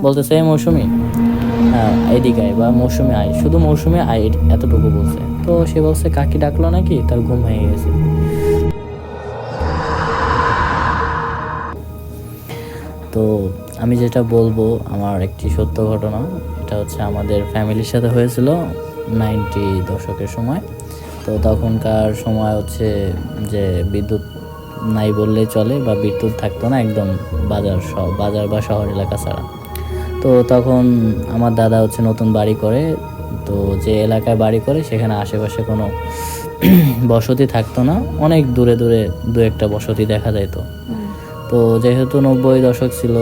বলতেছে এই মৌসুমি, এদিকে আয় বা মৌসুমি আয়, শুধু মৌসুমি আয় এতটুকু বলছে। তো সে বলছে কাকি ডাকলো নাকি, তার ঘুম ভেঙে গেছে। তো আমি যেটা বলবো আমার একটি সত্য ঘটনা, এটা হচ্ছে আমাদের ফ্যামিলির সাথে হয়েছিল দশকের সময়। তো তখনকার সময় হচ্ছে যে বিদ্যুৎ নাই বললেই চলে, বা বিদ্যুৎ থাকতো না একদম বাজার বা শহর এলাকা ছাড়া। তো তখন আমার দাদা হচ্ছে নতুন বাড়ি করে। তো যে এলাকায় বাড়ি করে সেখানে আশেপাশে কোনো বসতি থাকতো না, অনেক দূরে দূরে দু একটা বসতি দেখা যেত। তো যেহেতু 90 দশক ছিল,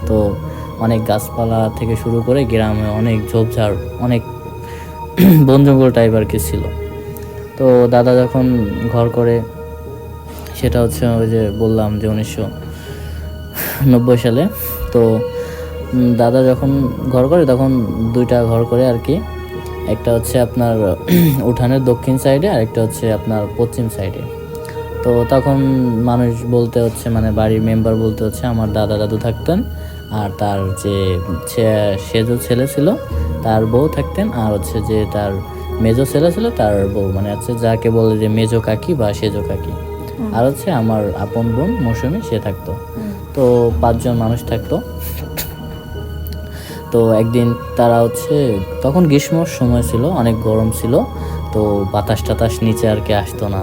তো অনেক গাছপালা থেকে শুরু করে গ্রামে অনেক ঝোপঝাড়, অনেক বন জঙ্গল টাইপ আর কি ছিল। তো দাদা যখন ঘর করে, সেটা হচ্ছে ওই যে বললাম যে 1990 সালে। তো দাদা যখন ঘর করে তখন দুইটা ঘর করে আর কি, একটা হচ্ছে আপনার উঠানের দক্ষিণ সাইডে, আর একটা হচ্ছে আপনার পশ্চিম সাইডে। তো তখন মানুষ বলতে হচ্ছে মানে বাড়ির মেম্বার বলতে হচ্ছে আমার দাদা দাদু থাকতেন, আর তার যে সেজো ছেলে ছিল তার বউ থাকতেন, আর হচ্ছে যে তার মেজো ছেলে ছিল তার বউ, মানে হচ্ছে যাকে বলে যে মেজো কাকি বা সেজো কাকি, আর হচ্ছে আমার আপন বোন মৌসুমি, সে থাকতো। তো 5 জন মানুষ থাকতো। তো একদিন তারা হচ্ছে, তখন গ্রীষ্মর সময় ছিল, অনেক গরম ছিল, তো বাতাস টাতাস নিচে আর কি আসতো না।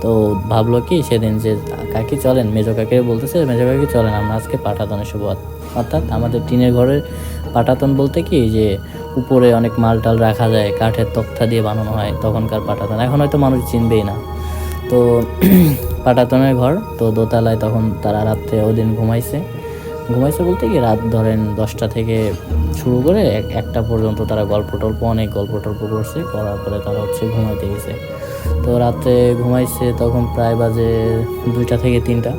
তো ভাবলো কি সেদিন যে কাকি চলেন, মেজো কাকি বলতেছে মেজো কাকি চলেন আমরা আজকে পাটাতনে শুভ। অর্থাৎ আমাদের টিনের ঘরের পাটাতন বলতে কি যে উপরে অনেক মাল টাল রাখা যায়, কাঠের তক্তা দিয়ে বানানো হয়, তখনকার পাটাতন, এখন হয়তো মানুষ চিনবেই না। তো পাটাতনের ঘর, তো দোতলায় তখন তারা রাত্রে ওদিন ঘুমাইছে বলতে কি রাত ধরেন 10টা থেকে শুরু করে 1টা পর্যন্ত তারা অনেক গল্প টল্প করছে, করার পরে তারা হচ্ছে ঘুমাইতে গেছে। তো রাত্রে ঘুমাইছে তখন প্রায় বাজে 2টা থেকে 3টা।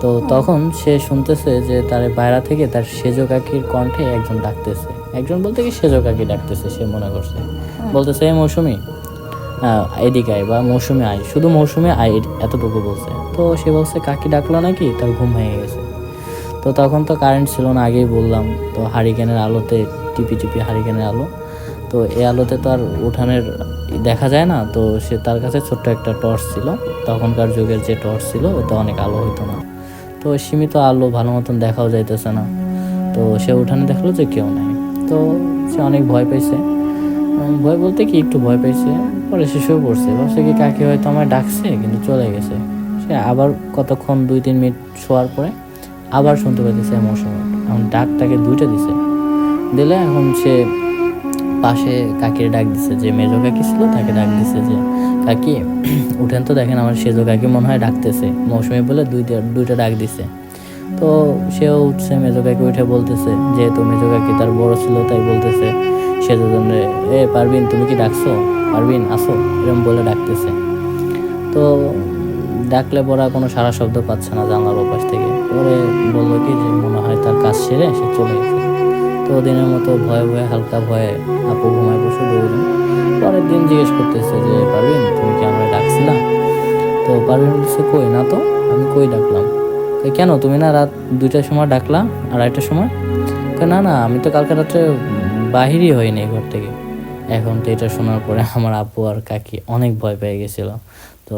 তো তখন সে শুনতেছে যে তার বাইরে থেকে তার সেজো কাকির কণ্ঠে একজন ডাকতেছে, একজন বলতে কি সেজো কাকি ডাকতেছে, সে মনে করছে। বলতেছে এই মৌসুমি, এদিকে আয় বা মৌসুমি আয়, শুধু মৌসুমি আয় এতটুকু বলছে। তো সে বলছে কাকি ডাকলো নাকি, তার ঘুম ভেঙে গেছে। তো তখন তো কারেন্ট ছিল না, আগেই বললাম। তো হারিকেনের আলোতে, টিপি টিপি হারিকেনের আলো, তো এই আলোতে তো আর উঠানের দেখা যায় না। তো সে তার কাছে ছোট্ট একটা টর্চ ছিল, তখনকার যুগের যে টর্চ ছিল ওতে অনেক আলো হইতো না, তো সীমিত আলো, ভালো মতন দেখাও যাইতেছে না। তো সে উঠানে দেখলো যে কেউ নাই। তো সে অনেক ভয় পেয়েছে, ভয় বলতে কি একটু ভয় পেয়েছে। পরে সে শুয়ে পড়ছে, ভাবছে কি কাকি হয়তো আমায় ডাকছে কিন্তু চলে গেছে। সে আবার কতক্ষণ 2-3 মিনিট শোয়ার পরে আবার শুনতে পাইতেছে এমন সময়, এখন ডাকটাকে 2টা দিছে দিলে, এখন সে পাশে কাকির ডাক দিছে, যে মেজো কাকি ছিল তাকে ডাক দিছে যে কাকি উঠেন তো, দেখেন আমার সেজো কাকি মনে হয় ডাকতেছে, মৌসুমি বলে দুইটা ডাক দিছে। তো সেও উঠছে, মেজো কাকি উঠে বলতেছে, যেহেতু মেজো কাকি তার বড় ছিল তাই বলতেছে সেজো জন্য, পারবিন তুমি কি ডাকছো, পারবিন আসো, এরকম বলে ডাকতেছে। তো ডাকলে পড়া কোনো সারা শব্দ পাচ্ছে না জানলার ওপাশ থেকে। পরে বললো কি যে মনে হয় তার কাজ সেরে সে চলে গেছে। তো দিনের মতো ভয়ে ভয়ে, হালকা ভয়ে আপু ঘুমায় বসে দৌড়ে। পরের দিন জিজ্ঞেস করতেছে যে পারবিন তুমি কি আমরা ডাকছিলাম? তো পারবিন বলছে কই না তো, আমি কই ডাকলাম? কেন তুমি না রাত 2টার সময় ডাকলা, 2:30টার সময়? না না, আমি তো কালকে রাত্রে বাহিরই হয়নি ঘর থেকে। এখন তো এটা শোনার পরে আমার আপু আর কাকি অনেক ভয় পেয়ে গেছিল। তো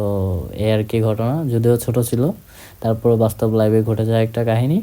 এই আর কি ঘটনা, যদিও ছোট ছিল, তারপর বাস্তব লাইফে ঘটে যায় একটা কাহিনী।